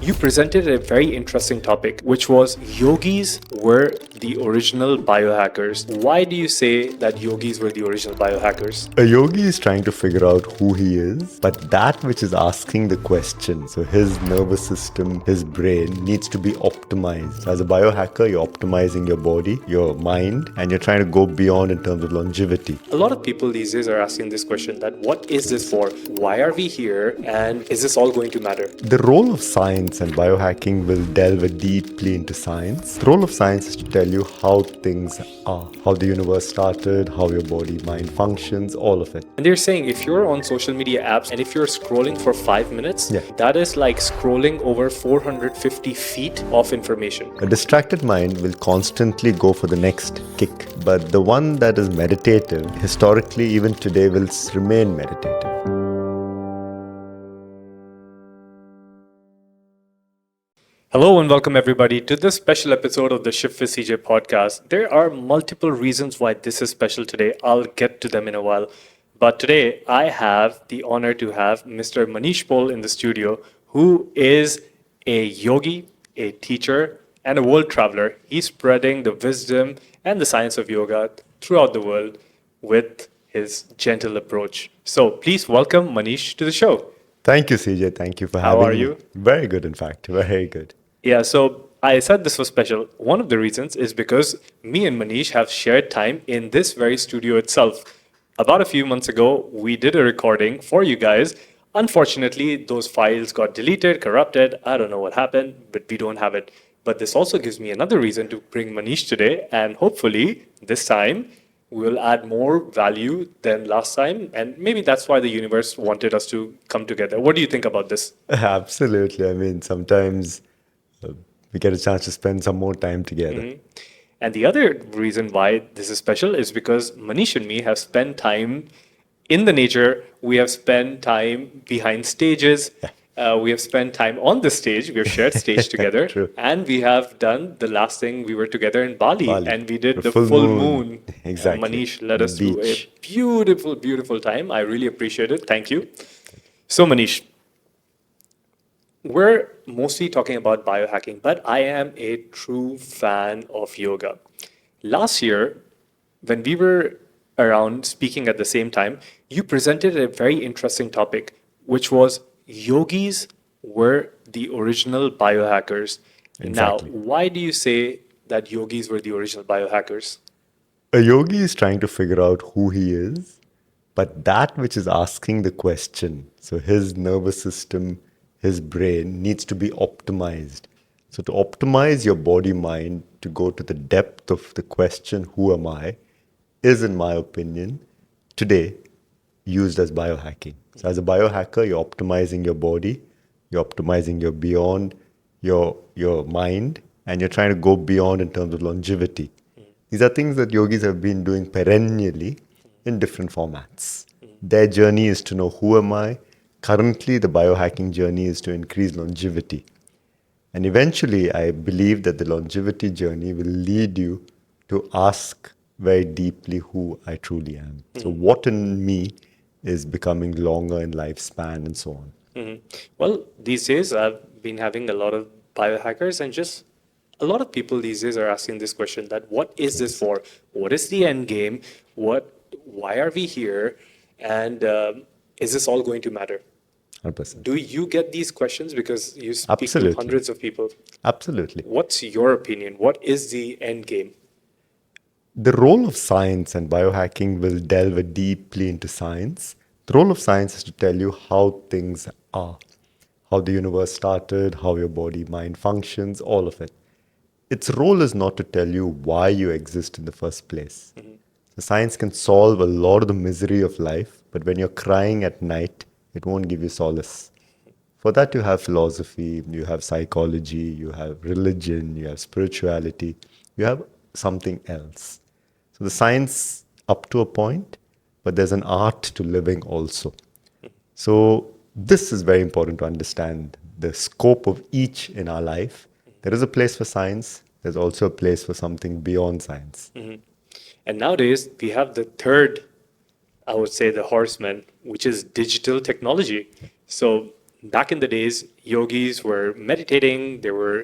You presented a very interesting topic, which was yogis were the original biohackers. Why do you say that yogis were the original biohackers? A yogi is trying to figure out who he is, but that which is asking the question, so his nervous system, his brain, needs to be optimized. As a biohacker, you're optimizing your body, your mind, and you're trying to go beyond in terms of longevity. A lot of people these days are asking this question that what is this for? Why are we here? And is this all going to matter? The role of science and biohacking will delve deeply into science. The role of science is to tell you how things are, how the universe started, how your body, mind functions, all of it. And they're saying if you're on social media apps and if you're scrolling for 5 minutes, that is like scrolling over 450 feet of information. A distracted mind will constantly go for the next kick, but the one that is meditative, historically, even today, will remain meditative. Hello and welcome everybody to this special episode of the Shift with CJ podcast. There are multiple reasons why this is special today. I'll get to them in a while. But today I have the honor to have Mr. Manish Pole in the studio, who is a yogi, a teacher, and a world traveler. He's spreading the wisdom and the science of yoga throughout the world with his gentle approach. So please welcome Manish to the show. Thank you, CJ. Thank you for having me. How are you? Very good, in fact. Very good. Yeah, so I said this was special. One of the reasons is because me and Manish have shared time in this very studio itself. About a few months ago, we did a recording for you guys. Unfortunately, those files got deleted, corrupted. I don't know what happened, but we don't have it. But this also gives me another reason to bring Manish today. And hopefully, this time, we'll add more value than last time. And maybe that's why the universe wanted us to come together. What do you think about this? Absolutely. I mean, sometimes we get a chance to spend some more time together. Mm-hmm. And the other reason why this is special is because Manish and me have spent time in the nature. We have spent time behind stages. We have spent time on the stage. We have shared stage together. True. And we have done the last thing. We were together in Bali. And we did the full full moon. moon. Exactly. Manish led us to a Beach. beautiful, beautiful time. I really appreciate it. Thank you. So Manish, we're mostly talking about biohacking, but I am a true fan of yoga. Last year, when we were around speaking at the same time, you presented a very interesting topic, which was yogis were the original biohackers. Exactly. Now, why do you say that yogis were the original biohackers? A yogi is trying to figure out who he is, but that which is asking the question, so his nervous system, his brain needs to be optimized. So to optimize your body mind to go to the depth of the question, who am I, is, in my opinion, today used as biohacking. So as a biohacker, you're optimizing your body, you're optimizing your beyond, your mind, and you're trying to go beyond in terms of longevity. These are things that yogis have been doing perennially in different formats. Their journey is to know who am I. Currently, the biohacking journey is to increase longevity. And eventually, I believe that the longevity journey will lead you to ask very deeply who I truly am. So what in me is becoming longer in lifespan and so on. Well, these days I've been having a lot of biohackers and just a lot of people these days are asking this question that what is this for? What is the end game? Why are we here? And is this all going to matter? 100%. Do you get these questions because you speak Absolutely. to hundreds of people? Absolutely. What's your opinion? What is the end game? The role of science and biohacking will delve deeply into science. The role of science is to tell you how things are, how the universe started, how your body, mind functions, all of it. Its role is not to tell you why you exist in the first place. So science can solve a lot of the misery of life, but when you're crying at night, it won't give you solace. For that, you have philosophy, you have psychology, you have religion, you have spirituality, you have something else. So the science up to a point, but there's an art to living also. So this is very important to understand the scope of each in our life. There is a place for science. There's also a place for something beyond science. And nowadays we have the third, I would say, the horseman, which is digital technology. So back in the days, yogis were meditating, they were,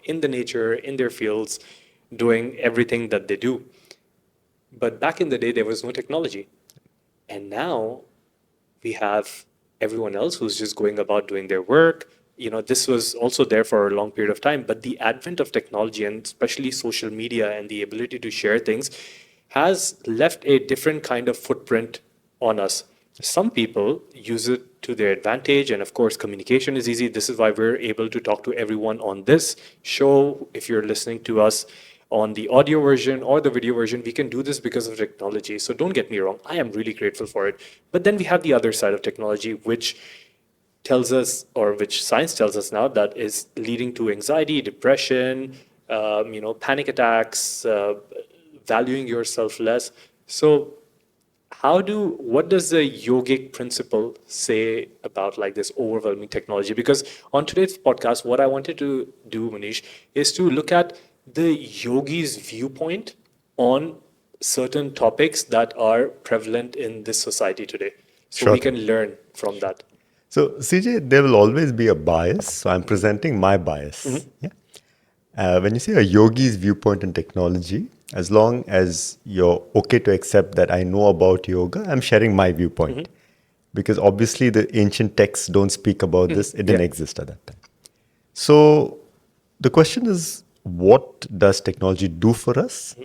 in the nature, in their fields, doing everything that they do. But back in the day, there was no technology. And now we have everyone else who's just going about doing their work. This was also there for a long period of time, but the advent of technology and especially social media and the ability to share things has left a different kind of footprint on us. Some people use it to their advantage, and of course, communication is easy. This is why we're able to talk to everyone on this show. If you're listening to us on the audio version or the video version, we can do this because of technology. So don't get me wrong, I am really grateful for it. But then we have the other side of technology, which tells us, or which science tells us now, that is leading to anxiety, depression, panic attacks, valuing yourself less. So what does the yogic principle say about like this overwhelming technology? Because on today's podcast, what I wanted to do, Manish, is to look at the yogi's viewpoint on certain topics that are prevalent in this society today. So Sure we thing. can learn from that. So, CJ, there will always be a bias. So, I'm presenting my bias. Yeah. When you say a yogi's viewpoint in technology, as long as you're okay to accept that I know about yoga, I'm sharing my viewpoint. Because obviously, the ancient texts don't speak about this, it didn't Yeah. exist at that time. So, the question is, what does technology do for us?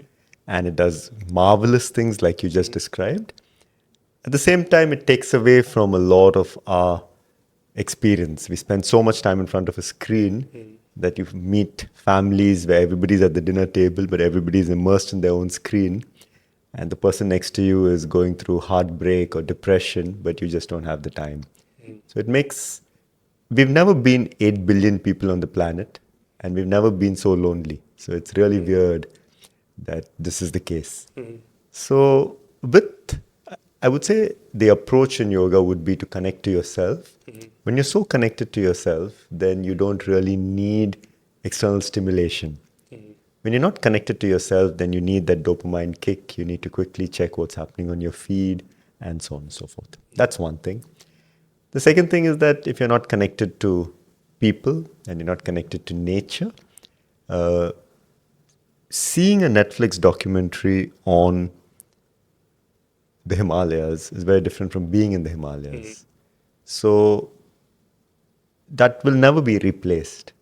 And it does marvelous things like you just described. At the same time, it takes away from a lot of our experience. We spend so much time in front of a screen that you meet families where everybody's at the dinner table, but everybody's immersed in their own screen. And the person next to you is going through heartbreak or depression, but you just don't have the time. So it makes, we've never been 8 billion people on the planet, and we've never been so lonely. So it's really weird that this is the case. So, with, I would say the approach in yoga would be to connect to yourself. When you're so connected to yourself, then you don't really need external stimulation. When you're not connected to yourself, then you need that dopamine kick. You need to quickly check what's happening on your feed and so on and so forth. That's one thing. The second thing is that if you're not connected to people and you're not connected to nature, seeing a Netflix documentary on the Himalayas is very different from being in the Himalayas. So that will never be replaced.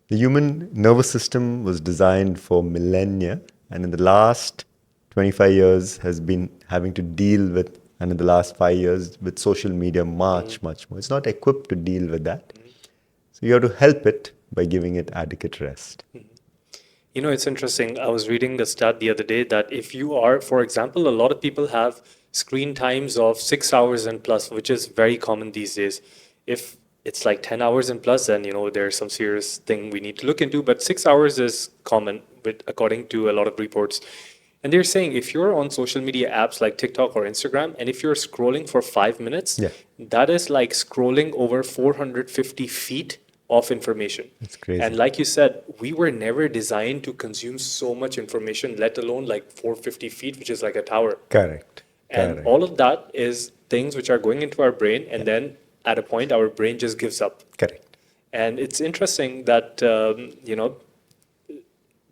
The human nervous system was designed for millennia, and in the last 25 years has been having to deal with, and in the last 5 years with social media much more. It's not equipped to deal with that. So you have to help it by giving it adequate rest. It's interesting. I was reading the stat the other day that if you are, for example, a lot of people have screen times of 6 hours and plus, which is very common these days. If it's like 10 hours and plus, then, there's some serious thing we need to look into. But 6 hours is common, according to a lot of reports. And they're saying if you're on social media apps like TikTok or Instagram, and if you're scrolling for 5 minutes, Yeah. that is like scrolling over 450 feet of information. It's crazy. And like you said, we were never designed to consume so much information, let alone like 450 feet, which is like a tower. Correct. And Correct. all of that is things which are going into our brain, and then at a point, our brain just gives up. Correct. And it's interesting that,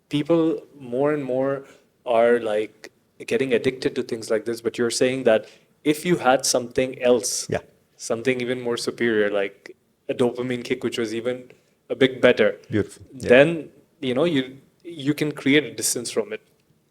people more and more are like getting addicted to things like this. But you're saying that if you had something else, Yeah. something even more superior, like a dopamine kick, which was even a bit better, Beautiful. Yeah. then you can create a distance from it.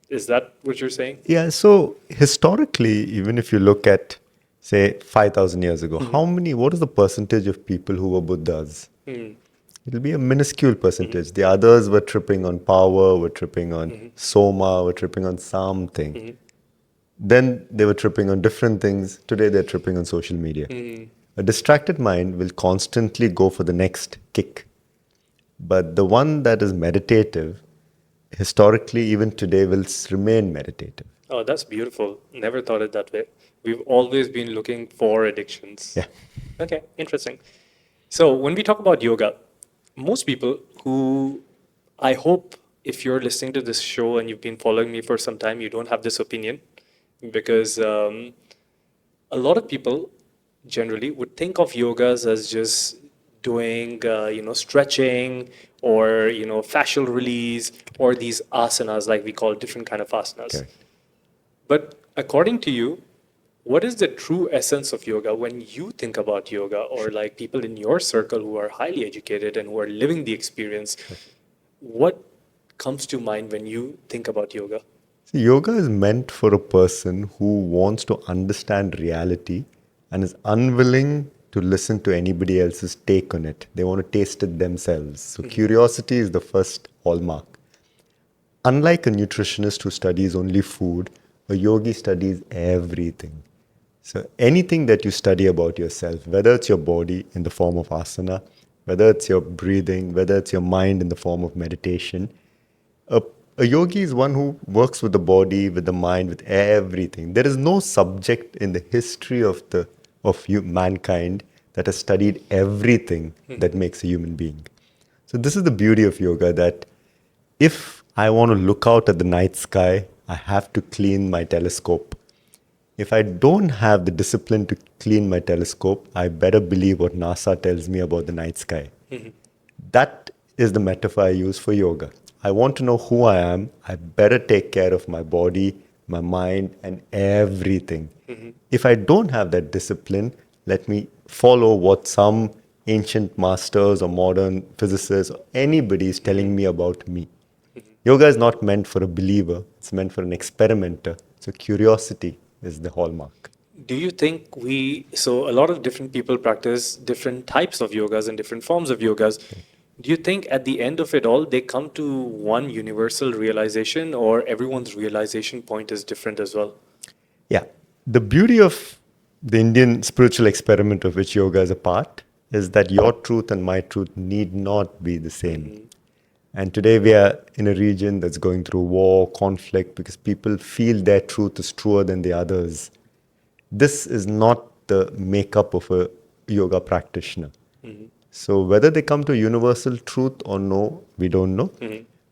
Is that what you're saying? Yeah, so historically, even if you look at, say, 5,000 years ago, what is the percentage of people who were Buddhas? It'll be a minuscule percentage. The others were tripping on power, were tripping on soma, were tripping on something. Then they were tripping on different things. Today they're tripping on social media. A distracted mind will constantly go for the next kick. But the one that is meditative, historically, even today, will remain meditative. Oh, that's beautiful. Never thought it that way. We've always been looking for addictions. Yeah. Okay, interesting. So when we talk about yoga, most people who, I hope if you're listening to this show and you've been following me for some time, you don't have this opinion, because a lot of people generally would think of yogas as just doing stretching or fascial release or these asanas, like we call different kind of asanas. Correct. But according to you, what is the true essence of yoga when you think about yoga, or like people in your circle who are highly educated and who are living the experience? What comes to mind when you think about yoga? See, yoga is meant for a person who wants to understand reality and is unwilling to listen to anybody else's take on it. They want to taste it themselves. So, curiosity is the first hallmark. Unlike a nutritionist who studies only food, a yogi studies everything. So, anything that you study about yourself, whether it's your body in the form of asana, whether it's your breathing, whether it's your mind in the form of meditation, a, a yogi is one who works with the body, with the mind, with everything. There is no subject in the history of mankind that has studied everything that makes a human being. So this is the beauty of yoga, that if I want to look out at the night sky, I have to clean my telescope. If I don't have the discipline to clean my telescope, I better believe what NASA tells me about the night sky. That is the metaphor I use for yoga. I want to know who I am. I better take care of my body, my mind, and everything. If I don't have that discipline, let me follow what some ancient masters or modern physicists or anybody is telling me about me. Yoga is not meant for a believer, it's meant for an experimenter. So, curiosity is the hallmark. Do you think so a lot of different people practice different types of yogas and different forms of yogas. Do you think at the end of it all, they come to one universal realization, or everyone's realization point is different as well? Yeah. The beauty of the Indian spiritual experiment of which yoga is a part is that your truth and my truth need not be the same. And today we are in a region that's going through war, conflict, because people feel their truth is truer than the others. This is not the makeup of a yoga practitioner. So whether they come to universal truth or no, we don't know.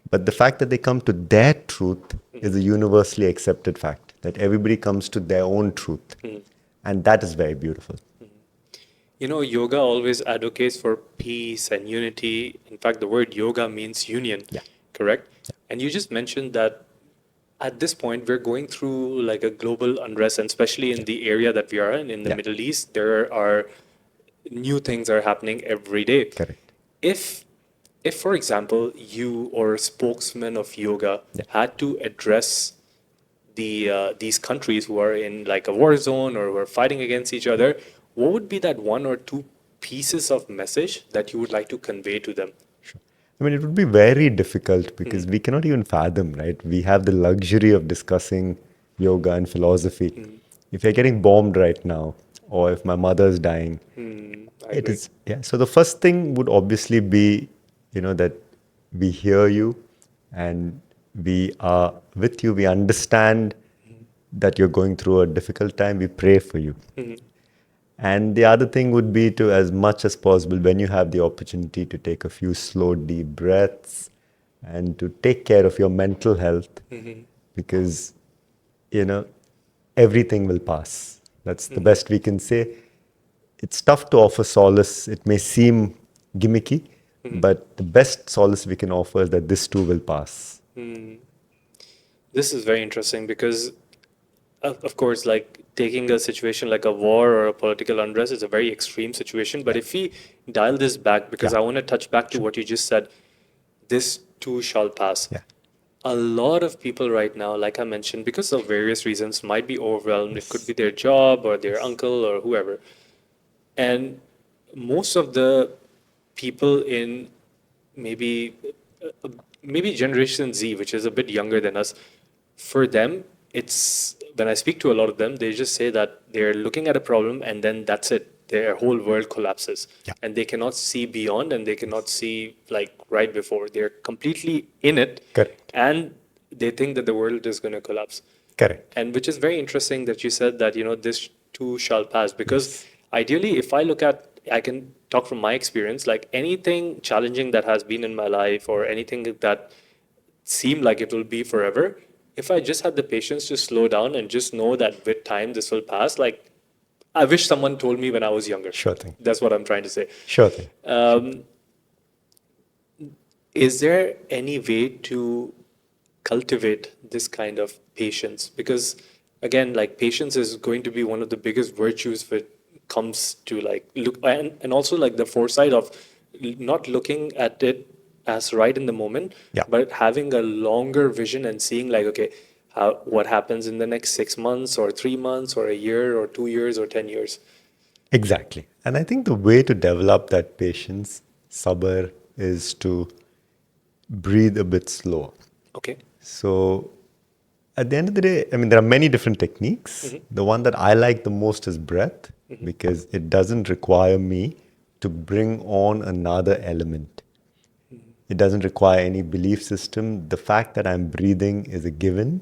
But the fact that they come to their truth is a universally accepted fact, that everybody comes to their own truth. And that is very beautiful. Yoga always advocates for peace and unity. In fact, the word yoga means union, Yeah. correct? And you just mentioned that at this point, we're going through like a global unrest, and especially in the area that we are in the Yeah. Middle East, there are new things are happening every day. Correct. If, if for example, you or a spokesman of yoga Yeah. had to address these countries who are in like a war zone or who are fighting against each other, what would be that one or two pieces of message that you would like to convey to them? Sure. I mean, it would be very difficult because we cannot even fathom, right? We have the luxury of discussing yoga and philosophy. If you're getting bombed right now, or if my mother's dying, I it agree. is, yeah. So the first thing would obviously be, that we hear you and we are with you. We understand that you're going through a difficult time. We pray for you. And the other thing would be to, as much as possible, when you have the opportunity to take a few slow, deep breaths and to take care of your mental health, because, you know, everything will pass. That's the best we can say. It's tough to offer solace. It may seem gimmicky, but the best solace we can offer is that this too will pass. This is very interesting because, of course, like taking a situation like a war or a political unrest is a very extreme situation. But if we dial this back, because Yeah. I want to touch back to what you just said, this too shall pass. Yeah. A lot of people right now, like I mentioned, because of various reasons, might be overwhelmed. It could be their job or their uncle or whoever. And most of the people in maybe maybe Generation Z, which is a bit younger than us, for them, it's when I speak to a lot of them, they just say that they're looking at a problem and then that's it. Their whole world collapses Yeah. and they cannot see beyond and they cannot see like right before. They're completely in it Correct. and they think that the world is going to collapse. Correct. And which is very interesting that you said that, this too shall pass. Because Yes. ideally, if I look at, I can talk from my experience, like anything challenging that has been in my life or anything that seemed like it will be forever, if I just had the patience to slow down and just know that with time this will pass, like I wish someone told me when I was younger. Sure thing. That's what I'm trying to say. Sure thing. Is there any way to cultivate this kind of patience? Because again, like patience is going to be one of the biggest virtues when it comes to like look and also like the foresight of not looking at it as right in the moment, Yeah. but having a longer vision and seeing like, okay, what happens in the next 6 months or 3 months or a year or 2 years or 10 years? Exactly. And I think the way to develop that patience, sabr, is to breathe a bit slower. Okay. So at the end of the day, I mean, there are many different techniques. Mm-hmm. The one that I like the most is breath because it doesn't require me to bring on another element. It doesn't require any belief system. The fact that I'm breathing is a given,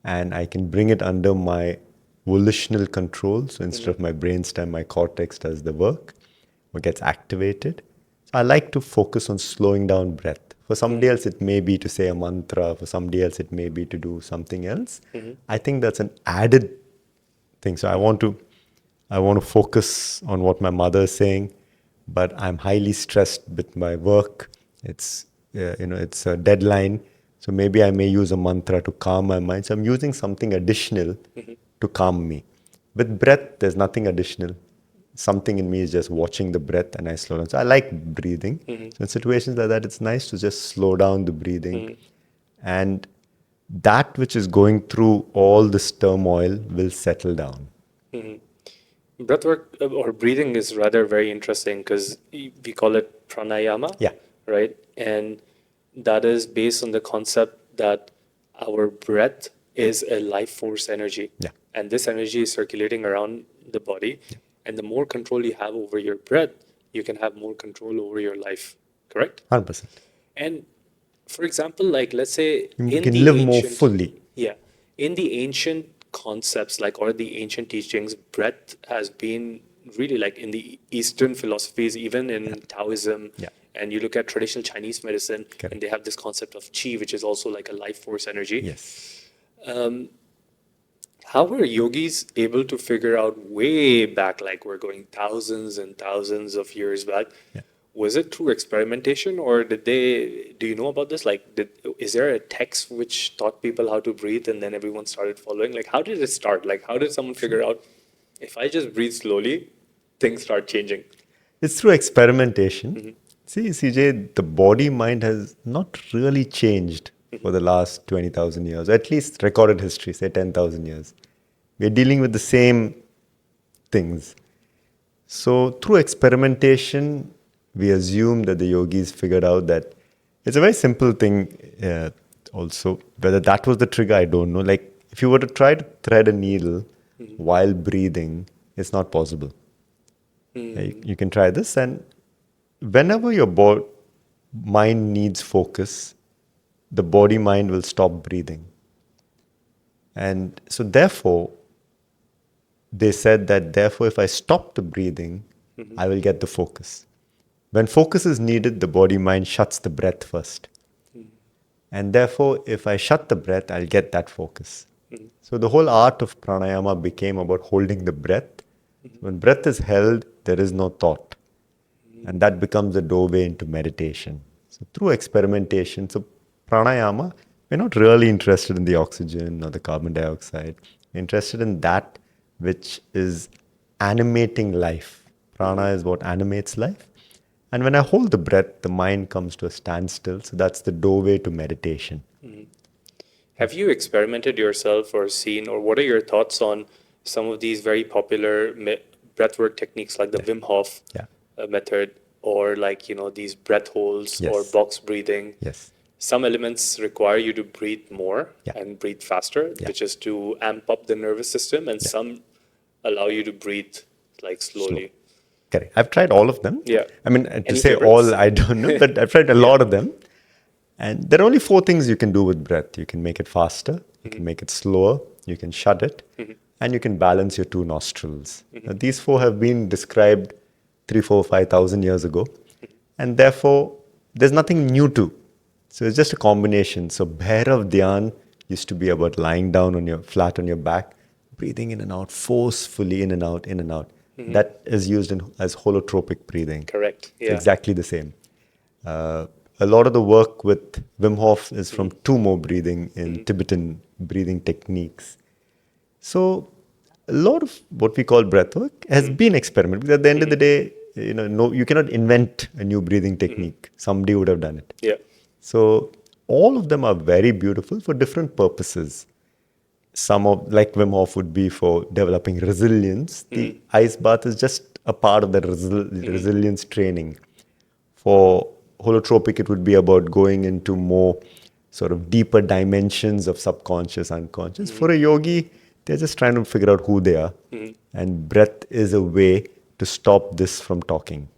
and I can bring it under my volitional control. So instead of my brainstem, my cortex does the work or gets activated. So I like to focus on slowing down breath. For somebody else, it may be to say a mantra. For somebody else, it may be to do something else. I think that's an added thing. So I want to focus on what my mother is saying, but I'm highly stressed with my work. It's a deadline, so maybe I may use a mantra to calm my mind. So I'm using something additional to calm me. With breath, there's nothing additional. Something in me is just watching the breath, and I slow down. So I like breathing. So in situations like that, it's nice to just slow down the breathing, and that which is going through all this turmoil will settle down. Breathwork or breathing is rather very interesting because we call it pranayama, Yeah. right? And that is based on the concept that our breath is a life force energy. Yeah. And this energy is circulating around the body. And the more control you have over your breath, you can have more control over your life, correct? 100%. And for example, like let's say You in can the live more ancient, fully. yeah, in the ancient concepts, like or the ancient teachings, breath has been really like in the Eastern philosophies, even in Taoism, Yeah. and you look at traditional Chinese medicine, Correct. and they have this concept of qi, which is also like a life force energy. Yes. How were yogis able to figure out way back, like we're going thousands and thousands of years back? Yeah. Was it through experimentation, or did they, do you know about this? Like, is there a text which taught people how to breathe and then everyone started following? Like, how did it start? Like, how did someone figure out if I just breathe slowly, things start changing? It's through experimentation. See, CJ, the body mind has not really changed for the last 20,000 years, or at least recorded history, say 10,000 years. We're dealing with the same things. So, through experimentation, we assume that the yogis figured out that it's a very simple thing, also. Whether that was the trigger, I don't know. Like, if you were to try to thread a needle while breathing, it's not possible. You can try this, and whenever your mind needs focus, the body mind will stop breathing. And so, therefore, they said that, therefore, if I stop the breathing, I will get the focus. When focus is needed, the body mind shuts the breath first. And therefore, if I shut the breath, I'll get that focus. So the whole art of pranayama became about holding the breath. When breath is held, there is no thought. And that becomes the doorway into meditation. So through experimentation, so pranayama, we're not really interested in the oxygen or the carbon dioxide. We're interested in that which is animating life. Prana is what animates life. And when I hold the breath, the mind comes to a standstill. So that's the doorway to meditation. Have you experimented yourself or seen, or what are your thoughts on some of these very popular breathwork techniques like the Wim Hof Yeah. method, or like, these breath holds or Yes. box breathing? Yes. Some elements require you to breathe more Yeah. and breathe faster, Yeah. which is to amp up the nervous system, and some allow you to breathe like slowly. Correct. I've tried all of them. Yeah. I mean, to Any say favorites? all, I don't know, but I've tried a lot of them. And there are only 4 things you can do with breath. You can make it faster, you can make it slower, you can shut it, and you can balance your 2 nostrils. Now, these 4 have been described 3, 4, 5,000 years ago. And therefore, there's nothing new to. So it's just a combination. So Bhairav Dhyan used to be about lying down flat on your back. breathing in and out, forcefully in and out, in and out. That is used as holotropic breathing. Correct. It's Yeah. exactly the same. Uh, a lot of the work with Wim Hof is from Tumo breathing in Tibetan breathing techniques. So a lot of what we call breathwork has been experimented. Because at the end of the day, no, you cannot invent a new breathing technique. Somebody would have done it. Yeah. So all of them are very beautiful for different purposes. Some of, like Wim Hof, would be for developing resilience. The ice bath is just a part of that resilience training. For holotropic, it would be about going into more sort of deeper dimensions of subconscious, unconscious. For a yogi, they're just trying to figure out who they are. And breath is a way to stop this from talking.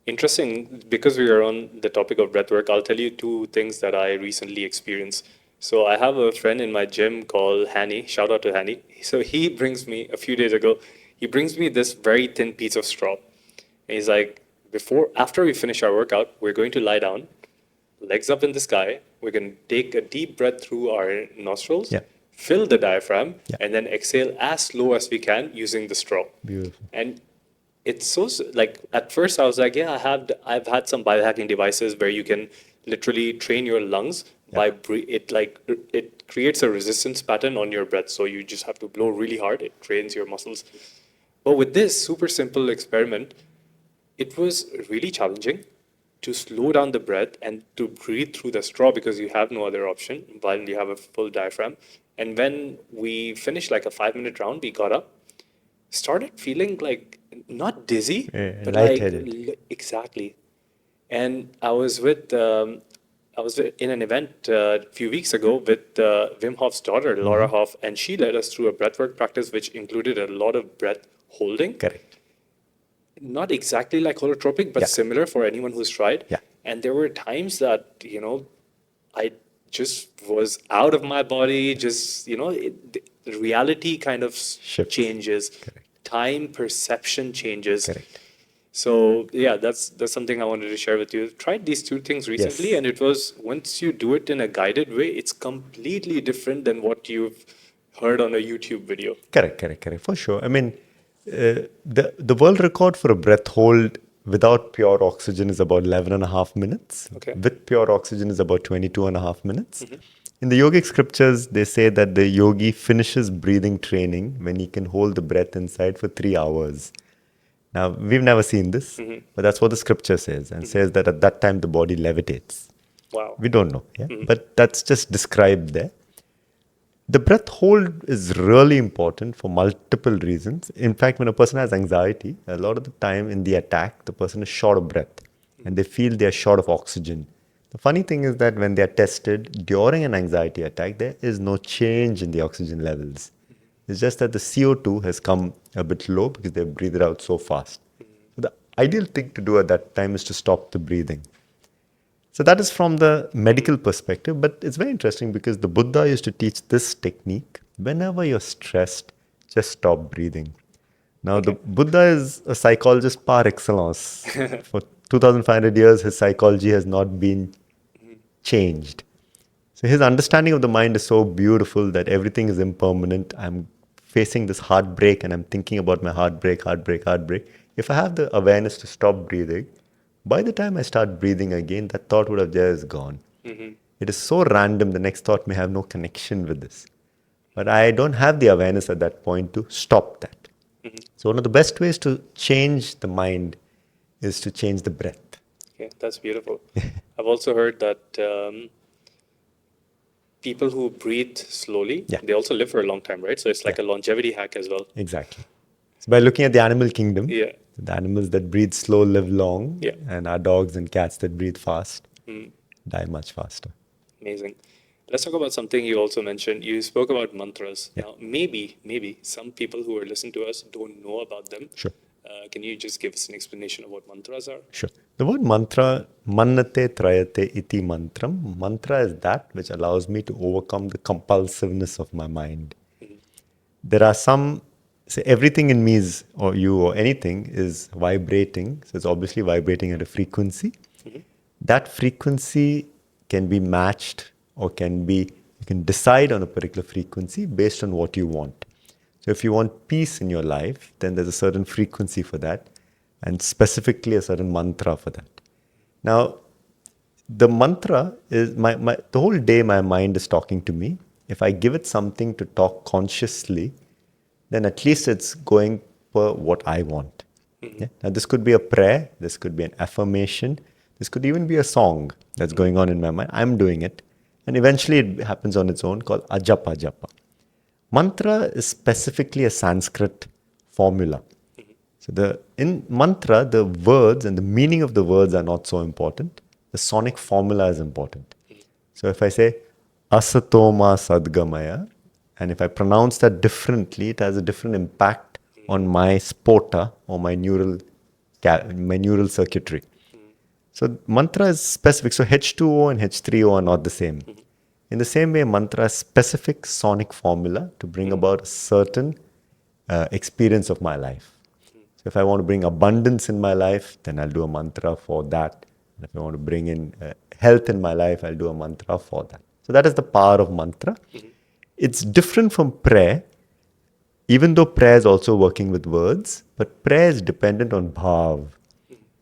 Interesting. Because we are on the topic of breathwork, I'll tell you two things that I recently experienced. So I have a friend in my gym called Hani. Shout out to Hani. So he brings me a few days ago. He brings me this very thin piece of straw. And he's like, after we finish our workout, we're going to lie down, legs up in the sky. We're going to take a deep breath through our nostrils, Yeah. fill the diaphragm, Yeah. and then exhale as slow as we can using the straw. Beautiful. And it's so like at first I was like, yeah, I've had some biohacking devices where you can literally train your lungs by it creates a resistance pattern on your breath. So you just have to blow really hard. It trains your muscles. But with this super simple experiment, it was really challenging to slow down the breath and to breathe through the straw because you have no other option while you have a full diaphragm. And when we finished like a 5 minute round, we got up, started feeling like not dizzy, but like exactly. And I was in an event a few weeks ago with Wim Hof's daughter, Laura Hoff, and she led us through a breathwork practice which included a lot of breath holding. Correct. Not exactly like holotropic, but Yeah. similar for anyone who's tried. Yeah. And there were times that, I just was out of my body, just, the reality kind of Shifts. changes. Correct. Time perception changes. Correct. So yeah, that's something I wanted to share with you. Tried these two things recently, Yes. and it was once you do it in a guided way, it's completely different than what you've heard on a YouTube video. Correct. For sure. I mean, the world record for a breath hold without pure oxygen is about 11 and a half minutes. Okay. With pure oxygen is about 22 and a half minutes. In the yogic scriptures, they say that the yogi finishes breathing training when he can hold the breath inside for 3 hours. Now, we've never seen this, but that's what the scripture says, and says that at that time the body levitates. Wow. We don't know, yeah? But that's just described there. The breath hold is really important for multiple reasons. In fact, when a person has anxiety, a lot of the time in the attack, the person is short of breath and they feel they are short of oxygen. The funny thing is that when they are tested during an anxiety attack, there is no change in the oxygen levels. It's just that the CO2 has come a bit low because they've breathed out so fast. So the ideal thing to do at that time is to stop the breathing. So that is from the medical perspective, but it's very interesting because the Buddha used to teach this technique. Whenever you're stressed, just stop breathing. Now, the Buddha is a psychologist par excellence. For 2,500 years, his psychology has not been changed. So his understanding of the mind is so beautiful that everything is impermanent. I'm facing this heartbreak and I'm thinking about my heartbreak. If I have the awareness to stop breathing, by the time I start breathing again, that thought would have just gone. It is so random, the next thought may have no connection with this. But I don't have the awareness at that point to stop that. So one of the best ways to change the mind is to change the breath. Yeah, that's beautiful. I've also heard that people who breathe slowly, Yeah. they also live for a long time, right? So it's like a longevity hack as well. Exactly. So by looking at the animal kingdom, Yeah. the animals that breathe slow live long, Yeah. and our dogs and cats that breathe fast die much faster. Amazing. Let's talk about something you also mentioned. You spoke about mantras. Now, maybe some people who are listening to us don't know about them. Sure. Can you just give us an explanation of what mantras are? Sure. The word mantra, mannate trayate iti mantram. Mantra is that which allows me to overcome the compulsiveness of my mind. There are some, say everything in me is, or you or anything is vibrating. So it's obviously vibrating at a frequency. That frequency can be matched or you can decide on a particular frequency based on what you want. So if you want peace in your life, then there's a certain frequency for that, and specifically a certain mantra for that. Now, the mantra is the whole day my mind is talking to me. If I give it something to talk consciously, then at least it's going for what I want. Yeah? Now, this could be a prayer, this could be an affirmation, this could even be a song that's going on in my mind. I'm doing it. And eventually it happens on its own, called ajapa japa. Mantra is specifically a Sanskrit formula. So in mantra, the words and the meaning of the words are not so important. The sonic formula is important. So if I say asatoma sadgamaya, and if I pronounce that differently, it has a different impact on my spota or my neural circuitry. So mantra is specific. So H2O and H3O are not the same. In the same way, mantra is specific sonic formula to bring about a certain experience of my life. So if I want to bring abundance in my life, then I'll do a mantra for that. And if I want to bring in health in my life, I'll do a mantra for that. So that is the power of mantra. It's different from prayer, even though prayer is also working with words, but prayer is dependent on bhav.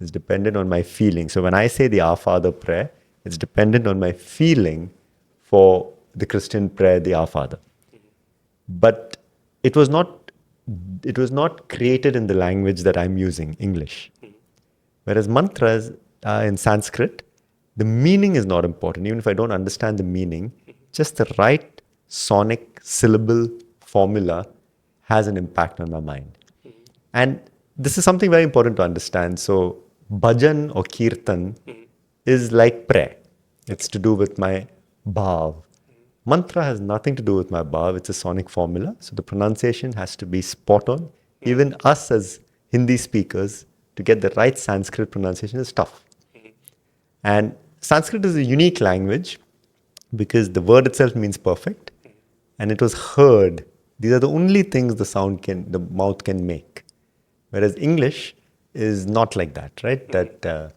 It's dependent on my feeling. So when I say the Our Father prayer, it's dependent on my feeling for the Christian prayer, the Our Father. But it was not created in the language that I'm using, English. Whereas mantras in Sanskrit, the meaning is not important. Even if I don't understand the meaning, just the right sonic syllable formula has an impact on my mind. And this is something very important to understand. So bhajan or kirtan is like prayer. It's to do with my bhav. Mantra has nothing to do with my bhav. It's a sonic formula. So the pronunciation has to be spot on. Even us as Hindi speakers, to get the right Sanskrit pronunciation is tough. And Sanskrit is a unique language because the word itself means perfect and it was heard. These are the only things the mouth can make. Whereas English is not like that, right?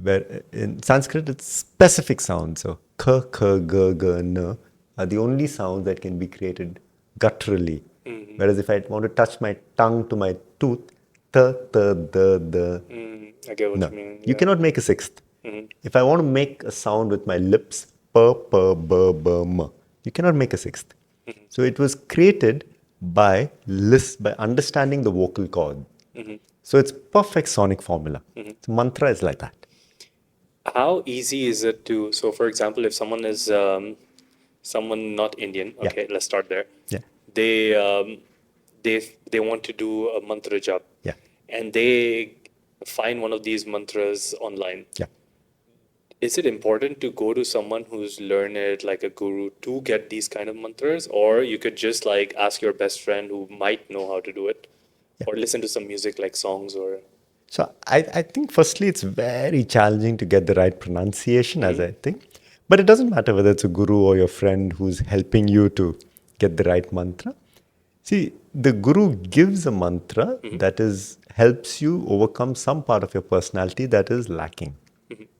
Where in Sanskrit it's specific sounds. So k, k, g, g, n are the only sounds that can be created gutturally. Whereas if I want to touch my tongue to my tooth, t, t, d, I get what no. you mean. You cannot make a sixth. If I want to make a sound with my lips, p, p, b, b, m, you cannot make a sixth. So it was created by understanding the vocal cord. So it's perfect sonic formula. So mantra is like that. How easy is it to, so for example, if someone is someone not Indian, Yeah. okay, let's start there. Yeah. They want to do a mantra jap. Yeah. And they find one of these mantras online. Yeah. Is it important to go to someone who's learned, like a guru, to get these kind of mantras, or you could just like ask your best friend who might know how to do it, or listen to some music like songs or? So I think firstly it's very challenging to get the right pronunciation, as I think. But it doesn't matter whether it's a guru or your friend who's helping you to get the right mantra. See, the guru gives a mantra that helps you overcome some part of your personality that is lacking.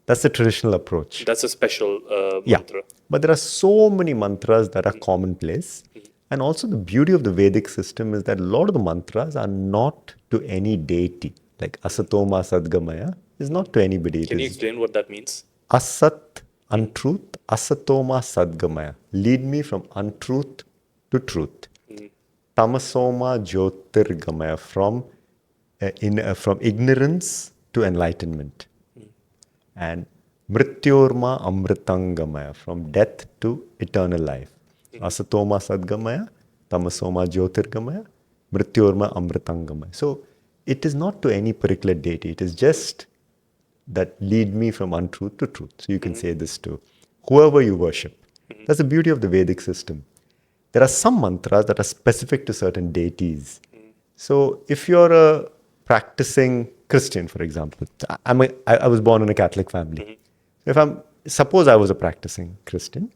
That's the traditional approach. That's a special Yeah. mantra. But there are so many mantras that are commonplace. And also the beauty of the Vedic system is that a lot of the mantras are not to any deity. Like Asatoma Sadgamaya is not to anybody. Can you explain what that means? Asat, untruth, Asatoma Sadgamaya. Lead me from untruth to truth. Tamasoma Jyotirgamaya, from ignorance to enlightenment. And Mrityorma Amritangamaya, from death to eternal life. Asatoma Sadgamaya, Tamasoma Jyotirgamaya, Mrityorma Amritangamaya. So it is not to any particular deity. It is just that lead me from untruth to truth. So you can say this to whoever you worship. That's the beauty of the Vedic system. There are some mantras that are specific to certain deities. So if you're a practicing Christian, for example, I was born in a Catholic family. Suppose I was a practicing Christian,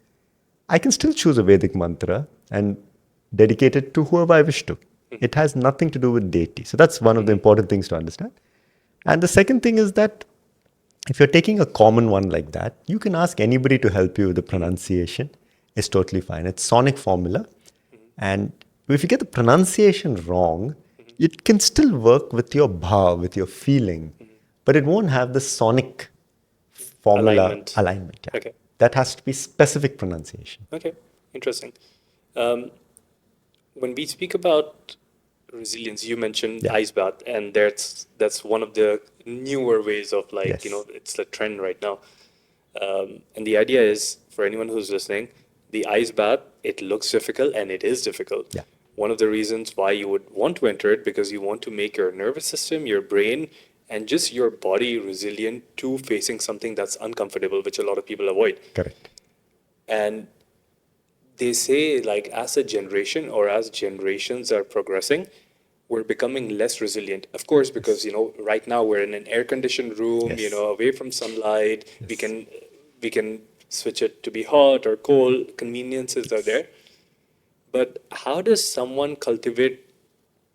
I can still choose a Vedic mantra and dedicate it to whoever I wish to. It has nothing to do with deity. So that's one of the important things to understand. And the second thing is that if you're taking a common one like that, you can ask anybody to help you with the pronunciation. It's totally fine. It's sonic formula. And if you get the pronunciation wrong, it can still work with your bha, with your feeling, but it won't have the sonic formula Alignment. alignment. Yeah. Okay. That has to be specific pronunciation. Okay. Interesting. Um, when we speak about resilience, you mentioned Yeah. ice bath, and that's one of the newer ways of like, Yes. it's the trend right now. And the idea is for anyone who's listening, the ice bath, it looks difficult and it is difficult. Yeah. One of the reasons why you would want to enter it because you want to make your nervous system, your brain, and just your body resilient to facing something that's uncomfortable, which a lot of people avoid. Correct. And they say like as a generation or as generations are progressing, we're becoming less resilient. Of course, because right now we're in an air conditioned room, Yes. away from sunlight. We Yes. can we can switch it to be hot or cold. Conveniences are there. But how does someone cultivate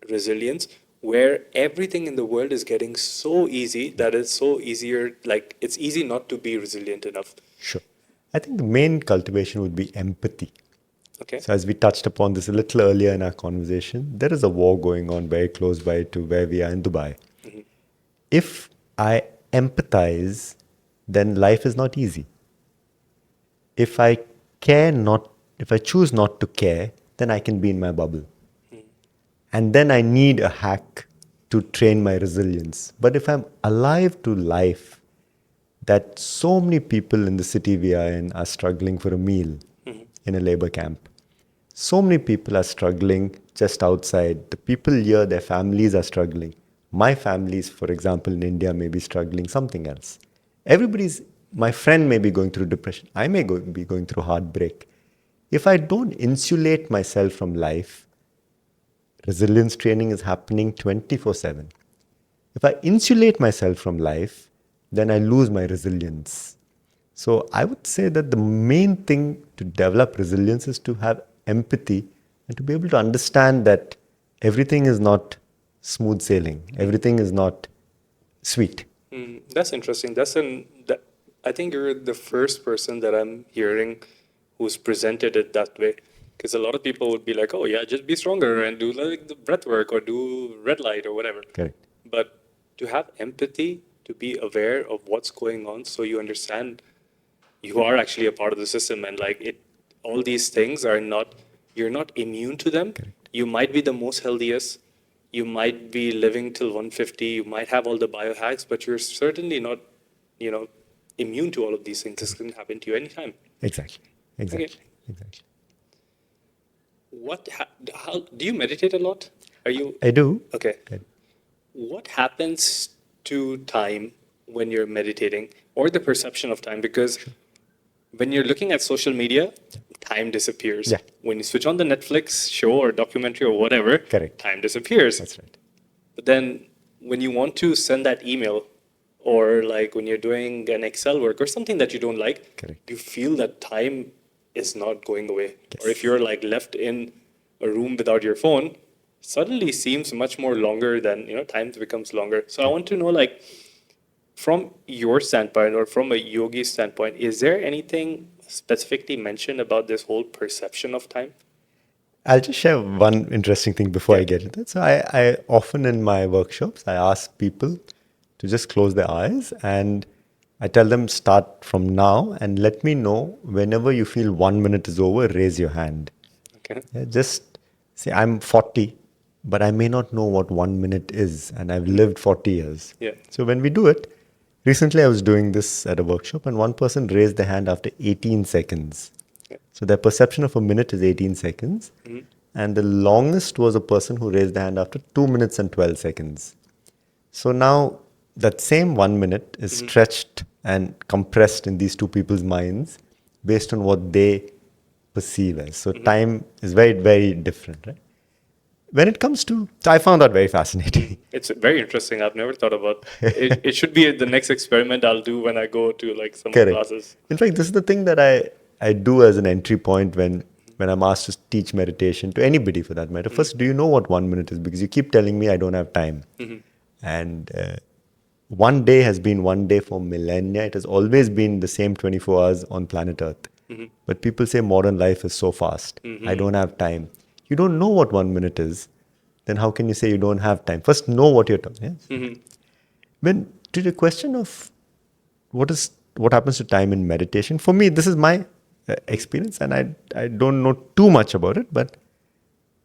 resilience where everything in the world is getting so easy that it's so easier, like it's easy not to be resilient enough? Sure. I think the main cultivation would be empathy. Okay. So, as we touched upon this a little earlier in our conversation, there is a war going on very close by to where we are in Dubai. If I empathize, then life is not easy. If I care not, if I choose not to care, then I can be in my bubble. And then I need a hack to train my resilience. But if I'm alive to life, that so many people in the city we are in are struggling for a meal in a labor camp. So many people are struggling just outside. The people here, their families are struggling. My families, for example, in India, may be struggling something else. My friend may be going through depression. I may be going through heartbreak. If I don't insulate myself from life, resilience training is happening 24/7. If I insulate myself from life, then I lose my resilience. So I would say that the main thing to develop resilience is to have empathy and to be able to understand that everything is not smooth sailing, everything is not sweet. That's interesting. I think you're the first person that I'm hearing who's presented it that way. Because a lot of people would be like, oh, yeah, just be stronger and do like the breath work or do red light or whatever. Correct. But to have empathy, to be aware of what's going on so you understand you are actually a part of the system and like all these things are not, you're not immune to them. Correct. You might be the most healthiest, you might be living till 150, you might have all the biohacks, but you're certainly not, you know, immune to all of these things. This can happen to you anytime. Exactly. Exactly. Okay. Exactly. How do you meditate a lot? Are you I do. okay? Good. What happens to time when you're meditating or the perception of time? Because when you're looking at social media, time disappears. Yeah. When you switch on the Netflix show or documentary or whatever, Correct. time disappears. That's right. But then when you want to send that email or like when you're doing an Excel work or something that you don't like, Correct. you feel that time is not going away. Yes. Or if you're like left in a room without your phone, suddenly seems much more longer than, time becomes longer. So I want to know like from your standpoint or from a yogi standpoint, is there anything specifically mentioned about this whole perception of time? I'll just share one interesting thing before I Yeah. get into it. So I often in my workshops, I ask people to just close their eyes and I tell them start from now and let me know whenever you feel 1 minute is over, raise your hand. Okay. Yeah, just say I'm 40, but I may not know what 1 minute is and I've lived 40 years. Yeah. So when we do it, recently I was doing this at a workshop and one person raised their hand after 18 seconds. Yeah. So their perception of a minute is 18 seconds. Mhm. And the longest was a person who raised their hand after 2 minutes and 12 seconds. So now that same 1 minute is stretched and compressed in these two people's minds based on what they perceive as. So time is very, very different, right? When it comes to, I found that very fascinating. It's very interesting. I've never thought about it. It should be the next experiment I'll do when I go to like some Correct. classes. In fact, this is the thing that I do as an entry point when I'm asked to teach meditation to anybody for that matter. First, do you know what 1 minute is? Because you keep telling me I don't have time. And one day has been one day for millennia. It has always been the same 24 hours on planet Earth. But people say modern life is so fast. I don't have time. you don't know what 1 minute is, then how can you say you don't have time? First, know what you're talking. Yes? When to the question of what happens to time in meditation, for me, this is my experience, and I don't know too much about it, but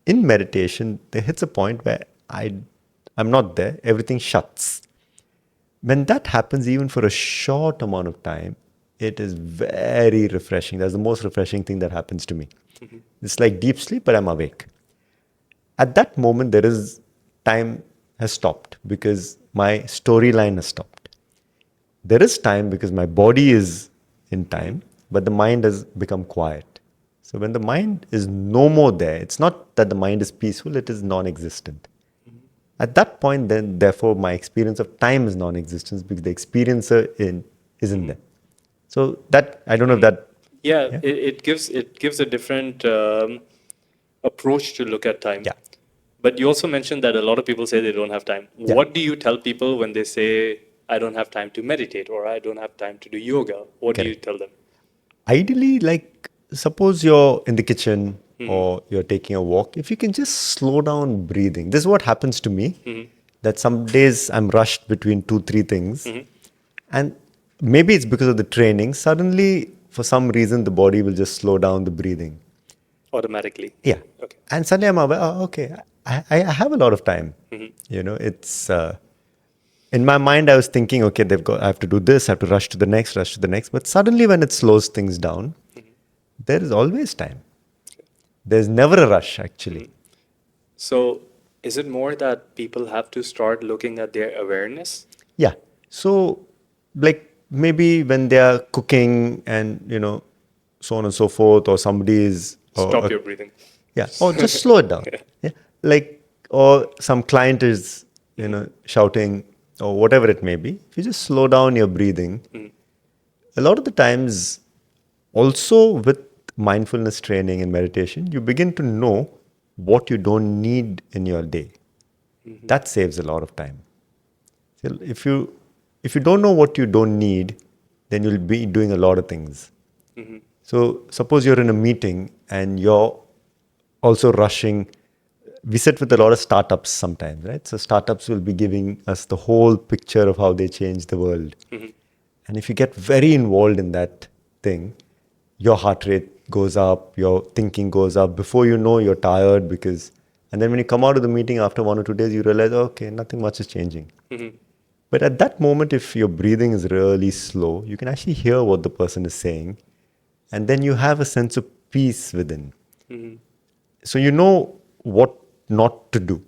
in meditation, there hits a point where I'm not there. Everything shuts. When that happens, even for a short amount of time, it is very refreshing. That's the most refreshing thing that happens to me. It's like deep sleep, but I'm awake. At that moment, there is time has stopped because my storyline has stopped. There is time because my body is in time, but the mind has become quiet. So when the mind is no more there, it's not that the mind is peaceful, it is non-existent. At that point, then, therefore, my experience of time is non-existence because the experiencer isn't there. So that, I don't know if that, Yeah, yeah, it gives a different approach to look at time. yeah, But you also mentioned that a lot of people say they don't have time. yeah, What do you tell people when they say, I don't have time to meditate or I don't have time to do yoga? What do you correct. tell them? Ideally, like, suppose you're in the kitchen or you're taking a walk, if you can just slow down breathing. This is what happens to me, that some days I'm rushed between two, three things. And maybe it's because of the training. Suddenly, for some reason, the body will just slow down the breathing. Automatically. Yeah. Okay. And suddenly I'm aware, oh, okay, I have a lot of time. It's in my mind, I was thinking, okay, I have to do this, I have to rush to the next, rush to the next. But suddenly, when it slows things down, there is always time. There's never a rush, actually. So is it more that people have to start looking at their awareness? Yeah. So, like maybe when they are cooking and, so on and so forth, or somebody is, Stop your breathing. yeah, or just slow it down. Yeah. Like, or some client is, shouting or whatever it may be. If you just slow down your breathing, a lot of the times, also with mindfulness training and meditation, you begin to know what you don't need in your day. That saves a lot of time. So if you don't know what you don't need, then you'll be doing a lot of things. So suppose you're in a meeting and you're also rushing. We sit with a lot of startups sometimes, right? So startups will be giving us the whole picture of how they change the world. And if you get very involved in that thing, your heart rate goes up, your thinking goes up. Before you know, you're tired and then when you come out of the meeting after 1 or 2 days, you realize, okay, nothing much is changing. But at that moment, if your breathing is really slow, you can actually hear what the person is saying. And then you have a sense of peace within. So you know what not to do.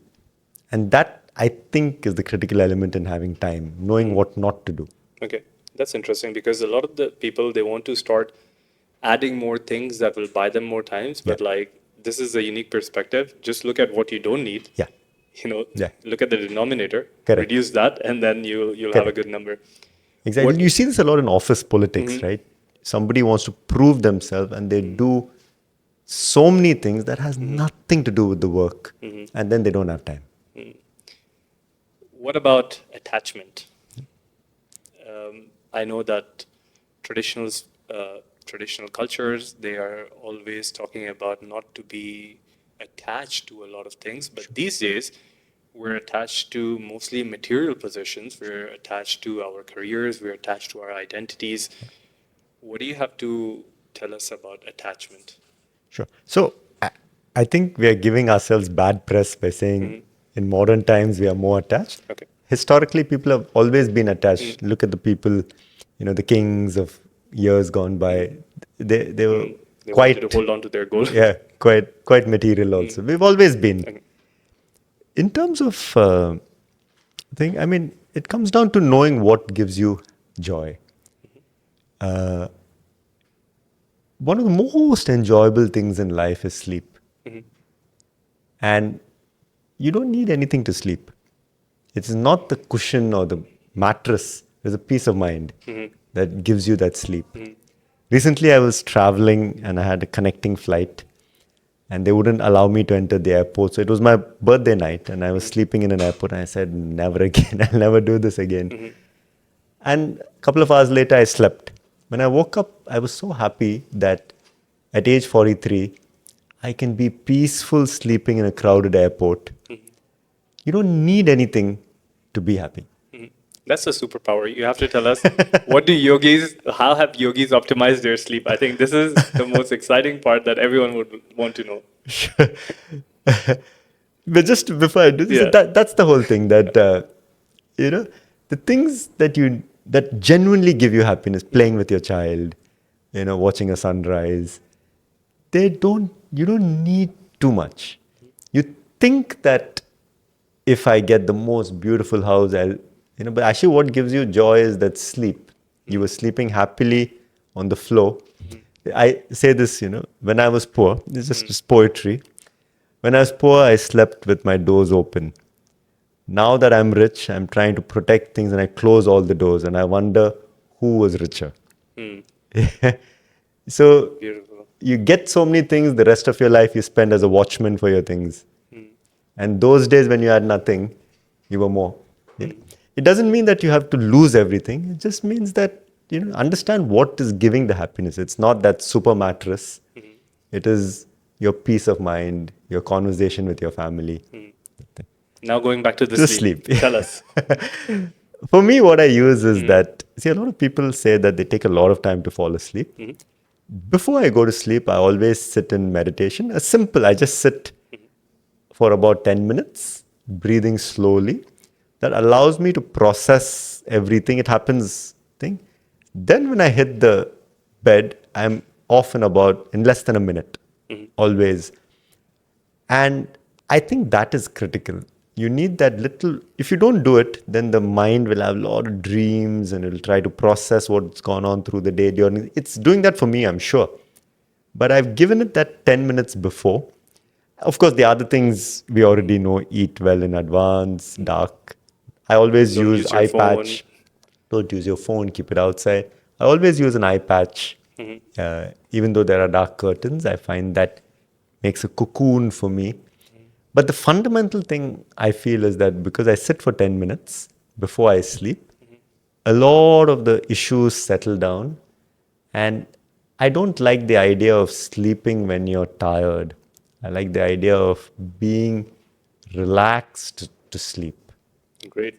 And that, I think, is the critical element in having time, knowing what not to do. Okay, that's interesting because a lot of the people they want to start adding more things that will buy them more times, Yeah. but like this is a unique perspective. Just look at what you don't need. Yeah. Yeah. Look at the denominator, Correct. reduce that, and then you'll have a Correct. good number. Exactly. What? You see this a lot in office politics, right? Somebody wants to prove themselves and they do so many things that has nothing to do with the work. And then they don't have time. What about attachment? I know that traditional traditional cultures they are always talking about not to be attached to a lot of things, but these days we're attached to mostly material possessions. We're attached to our careers. We're attached to our identities. What do you have to tell us about attachment? Sure. So I think we are giving ourselves bad press by saying in modern times we are more attached. Okay. Historically, people have always been attached. Look at the people, the kings of years gone by. They were They wanted to quite, hold on to their goal. yeah, quite material also. We've always been. Okay. In terms of thing, I mean, it comes down to knowing what gives you joy. One of the most enjoyable things in life is sleep. And you don't need anything to sleep. It's not the cushion or the mattress. There's a peace of mind that gives you that sleep. Recently, I was traveling and I had a connecting flight, and they wouldn't allow me to enter the airport. So it was my birthday night, and I was sleeping in an airport. And I said, never again. I'll never do this again. And a couple of hours later, I slept. When I woke up, I was so happy that at age 43, I can be peaceful sleeping in a crowded airport. You don't need anything to be happy. That's a superpower. You have to tell us how have yogis optimized their sleep? I think this is the most exciting part that everyone would want to know. But just before I do this, Yeah. that's the whole thing that, you know, the things that genuinely give you happiness, playing with your child, watching a sunrise, you don't need too much. You think that if I get the most beautiful house, but actually what gives you joy is that sleep. You were sleeping happily on the floor. I say this, when I was poor, it's just poetry. When I was poor, I slept with my doors open. Now that I'm rich, I'm trying to protect things and I close all the doors and I wonder who was richer. Hmm. So Beautiful. you get so many things, the rest of your life you spend as a watchman for your things. And those days when you had nothing, you were more. It doesn't mean that you have to lose everything. It just means that, understand what is giving the happiness. It's not that super mattress. It is your peace of mind, your conversation with your family. Now going back to the To sleep. sleep. Tell us. For me, what I use is that, see, a lot of people say that they take a lot of time to fall asleep. Before I go to sleep, I always sit in meditation. I just sit for about 10 minutes, breathing slowly. That allows me to process everything. It happens, thing. Then when I hit the bed, I'm off in less than a minute, always. And I think that is critical. You need that little, if you don't do it, then the mind will have a lot of dreams and it'll try to process what's gone on through the day. It's doing that for me, I'm sure. But I've given it that 10 minutes before. Of course, the other things we already know, eat well in advance, dark. I always Don't use use your eye phone. patch. Don't use your phone, keep it outside. I always use an eye patch. Even though there are dark curtains, I find that makes a cocoon for me. But the fundamental thing I feel is that because I sit for 10 minutes before I sleep, a lot of the issues settle down. And I don't like the idea of sleeping when you're tired. I like the idea of being relaxed to sleep. Great.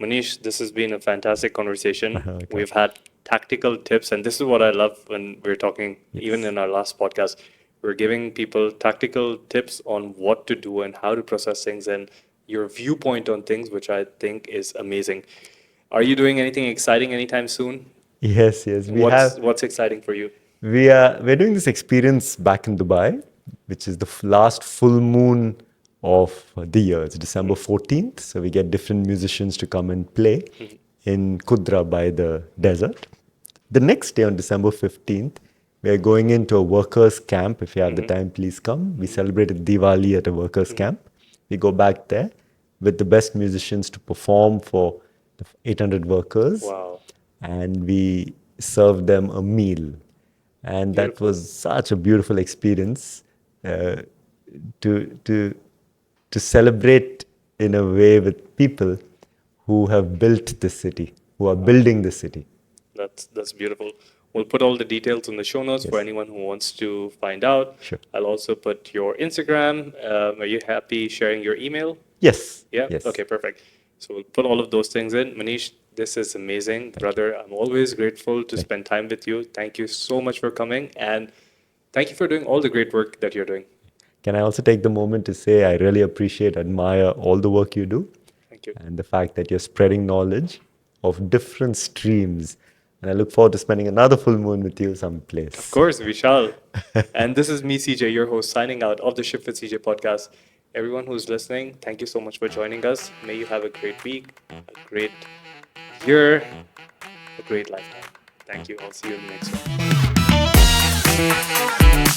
Manish, this has been a fantastic conversation. Okay. We've had tactical tips, and this is what I love when we're talking, even Yes. in our last podcast. We're giving people tactical tips on what to do and how to process things and your viewpoint on things, which I think is amazing. Are you doing anything exciting anytime soon? Yes. What's exciting for you? We're doing this experience back in Dubai, which is the last full moon of the year. It's December 14th. So we get different musicians to come and play in Kudra by the desert. The next day on December 15th, we are going into a workers' camp. If you have the time, please come. We celebrated Diwali at a workers' camp. We go back there with the best musicians to perform for the 800 workers. Wow. And we serve them a meal. And that Beautiful. was such a beautiful experience uh, to to celebrate in a way with people who have built the city, who are building the city. That's beautiful. We'll put all the details in the show notes for Yes. anyone who wants to find out. Sure. I'll also put your Instagram. Are you happy sharing your email? Yes. Yeah? Yes. Okay, perfect. So we'll put all of those things in. Manish, this is amazing. Brother, I'm always grateful to spend time with you. Thank you so much for coming, and thank you for doing all the great work that you're doing. Can I also take the moment to say I really appreciate, admire all the work you do Thank you. and the fact that you're spreading knowledge of different streams. And I look forward to spending another full moon with you someplace. Of course, we shall. And this is me, CJ, your host, signing out of the Shift with CJ podcast. Everyone who's listening, thank you so much for joining us. May you have a great week, a great year, a great lifetime. Thank you. I'll see you in the next one.